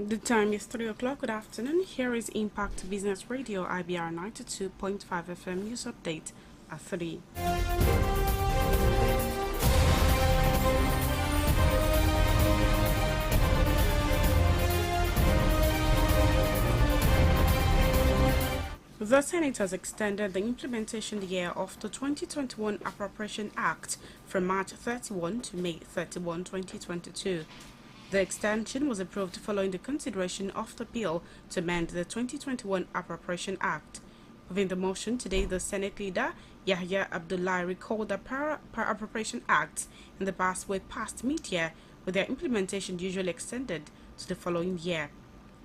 The time is 3 o'clock. Good afternoon. Here is Impact Business Radio Ibr92.5FM news update at 3. The Senate has extended the implementation year of the 2021 Appropriation Act from March 31 to May 31, 2022. The extension was approved following the consideration of the bill to amend the 2021 Appropriation Act. Moving the motion today, the Senate leader, Yahya Abdullahi, recalled that appropriation acts in the past were passed mid-year, with their implementation usually extended to the following year.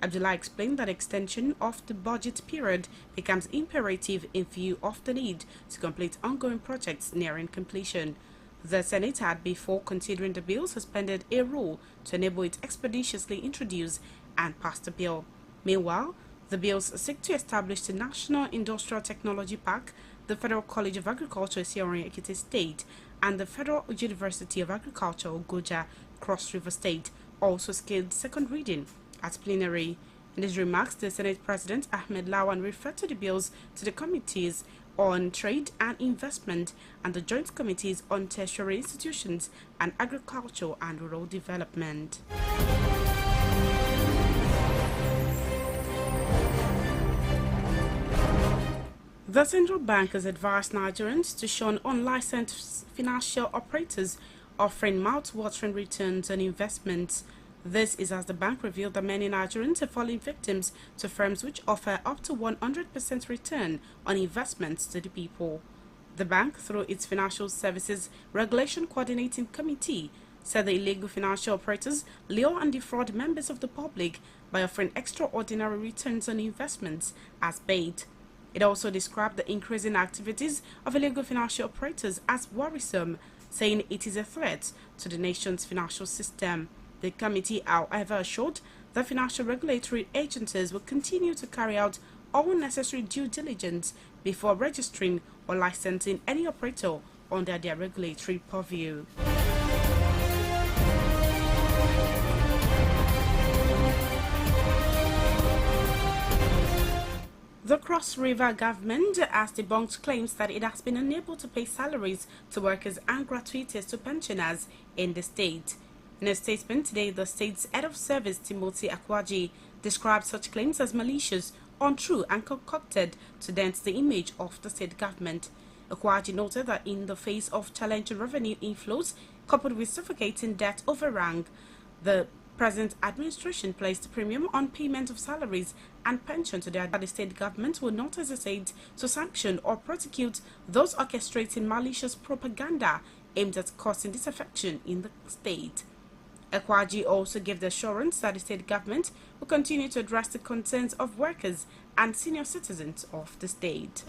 Abdullah explained that extension of the budget period becomes imperative in view of the need to complete ongoing projects nearing completion. The Senate had, before considering the bill, suspended a rule to enable it expeditiously introduce and pass the bill. Meanwhile, the bills seek to establish the National Industrial Technology Park, the Federal College of Agriculture, Isiarin Ekiti State, and the Federal University of Agriculture, Ogoja, Cross River State, also scheduled second reading at plenary. In his remarks, the Senate President Ahmed Lawan referred to the bills to the committees on Trade and Investment and the Joint Committees on Tertiary Institutions and Agriculture and Rural Development. The central bank has advised Nigerians to shun unlicensed financial operators offering mouth-watering returns on investments. This is as the bank revealed that many Nigerians are falling victims to firms which offer up to 100% return on investments to the people. The bank, through its Financial Services Regulation Coordinating Committee, said the illegal financial operators lure and defraud members of the public by offering extraordinary returns on investments as bait. It also described the increasing activities of illegal financial operators as worrisome, saying it is a threat to the nation's financial system. The committee, however, assured that financial regulatory agencies will continue to carry out all necessary due diligence before registering or licensing any operator under their regulatory purview. The Cross River government has debunked claims that it has been unable to pay salaries to workers and gratuities to pensioners in the state. In a statement today, the state's head of service, Timothy Akwaji, described such claims as malicious, untrue, and concocted to dent the image of the state government. Akwaji noted that in the face of challenging revenue inflows coupled with suffocating debt overhang, the present administration placed a premium on payment of salaries and pension to the state government will not hesitate to sanction or prosecute those orchestrating malicious propaganda aimed at causing disaffection in the state. Akwaji also gave the assurance that the state government will continue to address the concerns of workers and senior citizens of the state.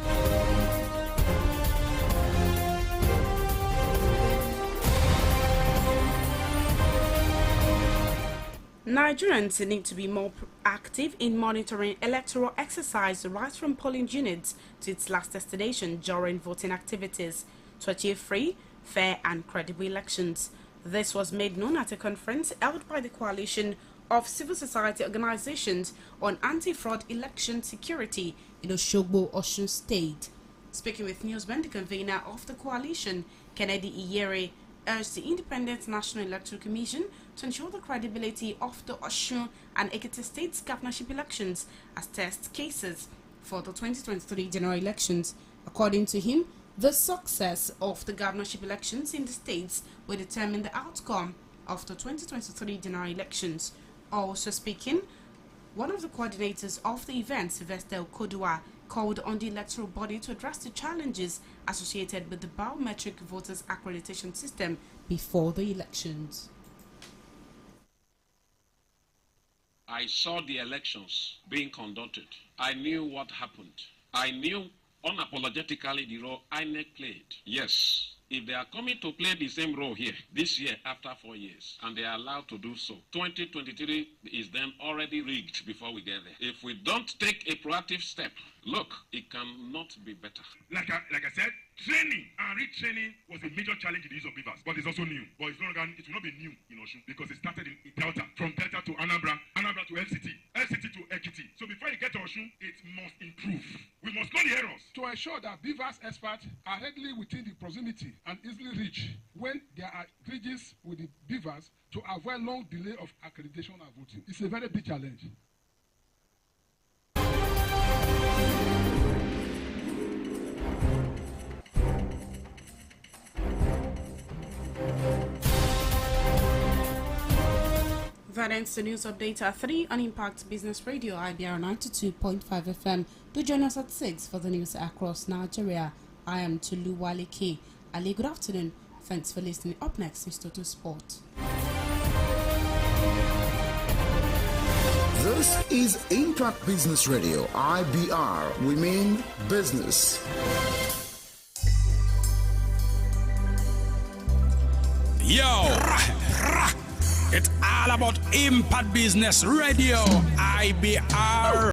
Nigerians need to be more active in monitoring electoral exercise right from polling units to its last destination during voting activities to achieve free, fair and credible elections. This was made known at a conference held by the Coalition of Civil Society Organizations on Anti-Fraud Election Security in Osogbo, Osun State. Speaking with Newsman, the convener of the coalition, Kennedy Iyere, urged the Independent National Electoral Commission to ensure the credibility of the Osun and Ekiti States governorship elections as test cases for the 2023 general elections. According to him, the success of the governorship elections in the states will determine the outcome of the 2023 general elections. Also speaking, one of the coordinators of the event, Sylvester Okodua, called on the electoral body to address the challenges associated with the biometric voters accreditation system before the elections. I saw the elections being conducted. I knew what happened. I knew unapologetically the role INEC played. Yes, if they are coming to play the same role here this year after 4 years, and they are allowed to do so, 2023 is then already rigged before we get there. If we don't take a proactive step Look, it cannot be better. Like I said, training and retraining was a major challenge in the use of beavers, but it's also new. But it will not be new in Osun because it started in Delta, from Delta to Anambra, Anambra to LCT, LCT to Ekiti. So before you get to Osun, it must improve. We must know the errors. To ensure that beavers experts are readily within the proximity and easily reach when there are bridges with the beavers to avoid long delay of accreditation and voting. It's a very big challenge. That ends the news update at 3 on Impact Business Radio, Ibr92.5 FM. Do join us at 6 for the news across Nigeria. I am Tulu Waleke. Ali, good afternoon. Thanks for listening. Up next is Total Sport. This is Impact Business Radio, IBR. We mean business. Yo! It's all about Impact Business Radio, IBR.